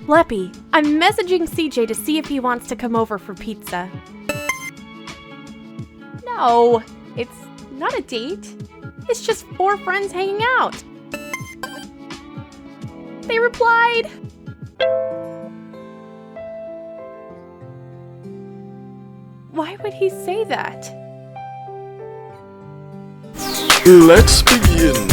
Leppy, I'm messaging CJ to see if he wants to come over for pizza. No, it's not a date. It's just 4 friends hanging out. They replied. Why would he say that? Let's begin.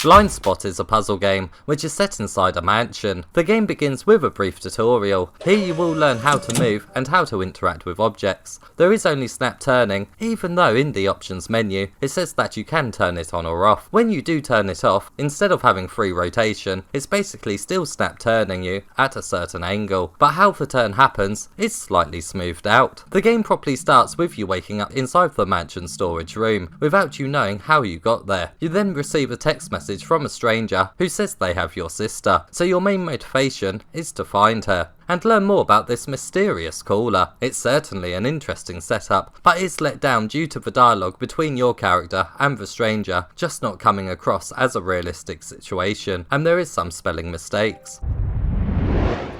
Blind Spot is a puzzle game which is set inside a mansion. The game begins with a brief tutorial. Here you will learn how to move and how to interact with objects. There is only snap turning, even though in the options menu it says that you can turn it on or off. When you do turn it off, instead of having free rotation, it's basically still snap turning you at a certain angle, but how the turn happens is slightly smoothed out. The game properly starts with you waking up inside the mansion storage room without you knowing how you got there. You then receive a text message from a stranger who says they have your sister, so your main motivation is to find her and learn more about this mysterious caller. It's certainly an interesting setup, but is let down due to the dialogue between your character and the stranger just not coming across as a realistic situation, and there is some spelling mistakes.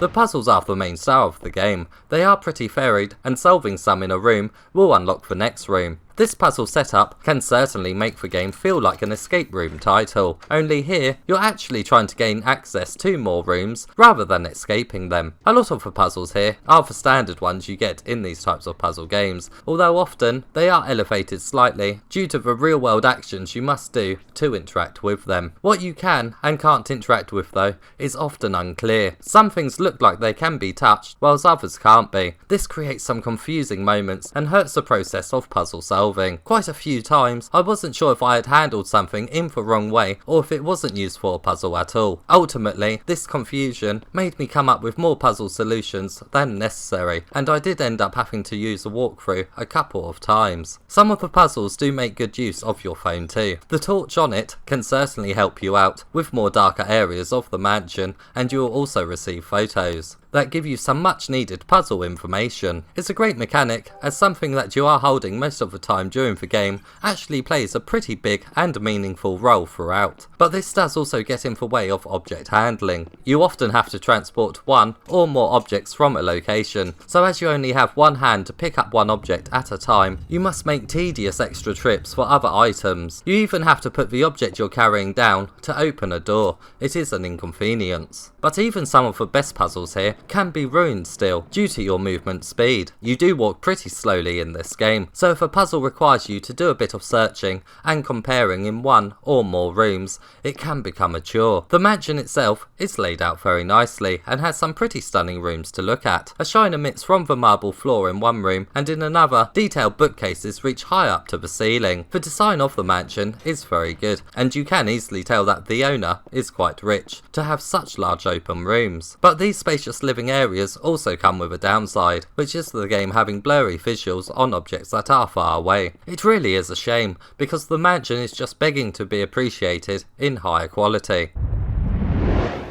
The puzzles are the main star of the game. They are pretty varied, and solving some in a room will unlock the next room. This puzzle setup can certainly make the game feel like an escape room title, only here you're actually trying to gain access to more rooms rather than escaping them. A lot of the puzzles here are the standard ones you get in these types of puzzle games, although often they are elevated slightly due to the real world actions you must do to interact with them. What you can and can't interact with though is often unclear. Some things look like they can be touched whilst others can't be. This creates some confusing moments and hurts the process of puzzle solving. Quite a few times I wasn't sure if I had handled something in the wrong way or if it wasn't used for a puzzle at all. Ultimately, this confusion made me come up with more puzzle solutions than necessary, and I did end up having to use a walkthrough a couple of times. Some of the puzzles do make good use of your phone too. The torch on it can certainly help you out with more darker areas of the mansion, and you will also receive photos that give you some much needed puzzle information. It's a great mechanic, as something that you are holding most of the time during the game actually plays a pretty big and meaningful role throughout. But this does also get in the way of object handling. You often have to transport one or more objects from a location, so as you only have one hand to pick up one object at a time, you must make tedious extra trips for other items. You even have to put the object you're carrying down to open a door. It is an inconvenience. But even some of the best puzzles here can be ruined still due to your movement speed. You do walk pretty slowly in this game, so if a puzzle requires you to do a bit of searching and comparing in one or more rooms, it can become a chore. The mansion itself is laid out very nicely and has some pretty stunning rooms to look at. A shine emits from the marble floor in one room, and in another, detailed bookcases reach high up to the ceiling. The design of the mansion is very good, and you can easily tell that the owner is quite rich to have such large open rooms. But these spacious living areas also come with a downside, which is the game having blurry visuals on objects that are far away. It really is a shame, because the mansion is just begging to be appreciated in higher quality.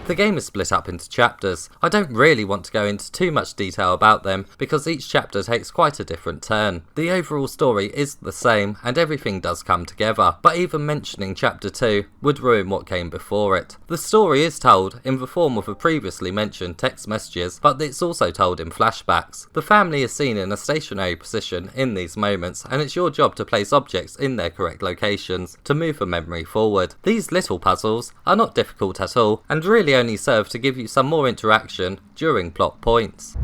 The game is split up into chapters. I don't really want to go into too much detail about them because each chapter takes quite a different turn. The overall story is the same and everything does come together, but even mentioning chapter 2 would ruin what came before it. The story is told in the form of the previously mentioned text messages, but it's also told in flashbacks. The family is seen in a stationary position in these moments, and it's your job to place objects in their correct locations to move the memory forward. These little puzzles are not difficult at all and really only serve to give you some more interaction during plot points.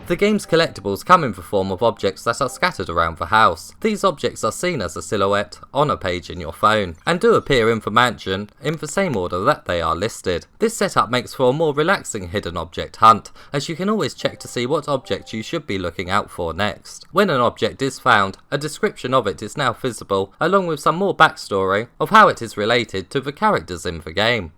The game's collectibles come in the form of objects that are scattered around the house. These objects are seen as a silhouette on a page in your phone, and do appear in the mansion in the same order that they are listed. This setup makes for a more relaxing hidden object hunt, as you can always check to see what object you should be looking out for next. When an object is found, a description of it is now visible, along with some more backstory of how it is related to the characters in the game.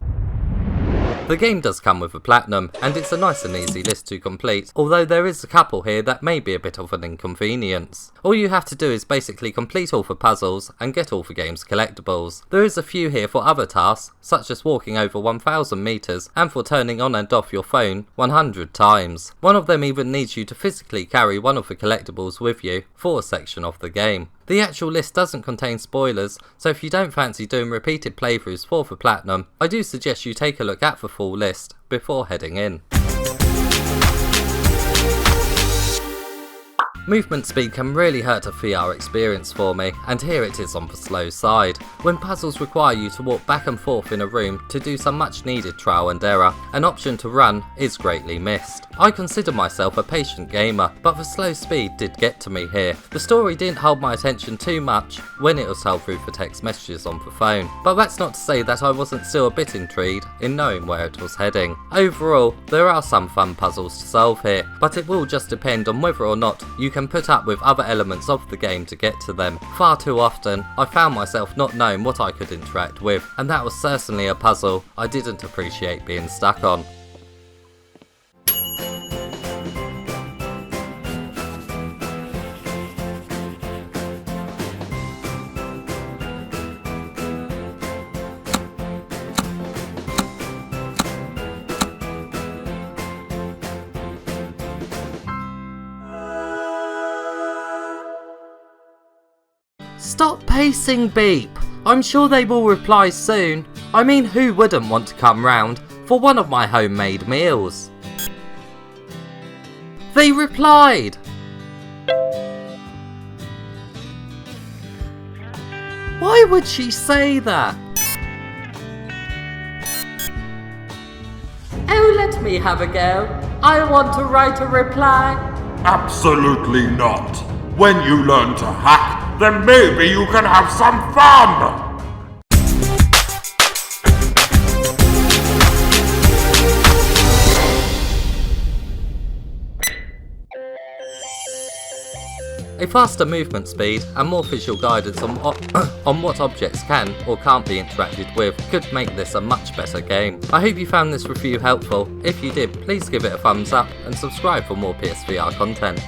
The game does come with a platinum, and it's a nice and easy list to complete, although there is a couple here that may be a bit of an inconvenience. All you have to do is basically complete all the puzzles and get all the game's collectibles. There is a few here for other tasks, such as walking over 1000 meters and for turning on and off your phone 100 times. One of them even needs you to physically carry one of the collectibles with you for a section of the game. The actual list doesn't contain spoilers, so if you don't fancy doing repeated playthroughs for the Platinum, I do suggest you take a look at the full list before heading in. Movement speed can really hurt a VR experience for me, and here it is on the slow side. When puzzles require you to walk back and forth in a room to do some much needed trial and error, an option to run is greatly missed. I consider myself a patient gamer, but the slow speed did get to me here. The story didn't hold my attention too much when it was told through the text messages on the phone, but that's not to say that I wasn't still a bit intrigued in knowing where it was heading. Overall, there are some fun puzzles to solve here, but it will just depend on whether or not you can put up with other elements of the game to get to them. Far too often, I found myself not knowing what I could interact with, and that was certainly a puzzle I didn't appreciate being stuck on. Stop pacing, Beep! I'm sure they will reply soon. I mean, who wouldn't want to come round for one of my homemade meals? They replied! Why would she say that? Oh, let me have a go. I want to write a reply. Absolutely not. When you learn to hack, then maybe you can have some fun! A faster movement speed and more visual guidance on what objects can or can't be interacted with could make this a much better game. I hope you found this review helpful. If you did, please give it a thumbs up and subscribe for more PSVR content.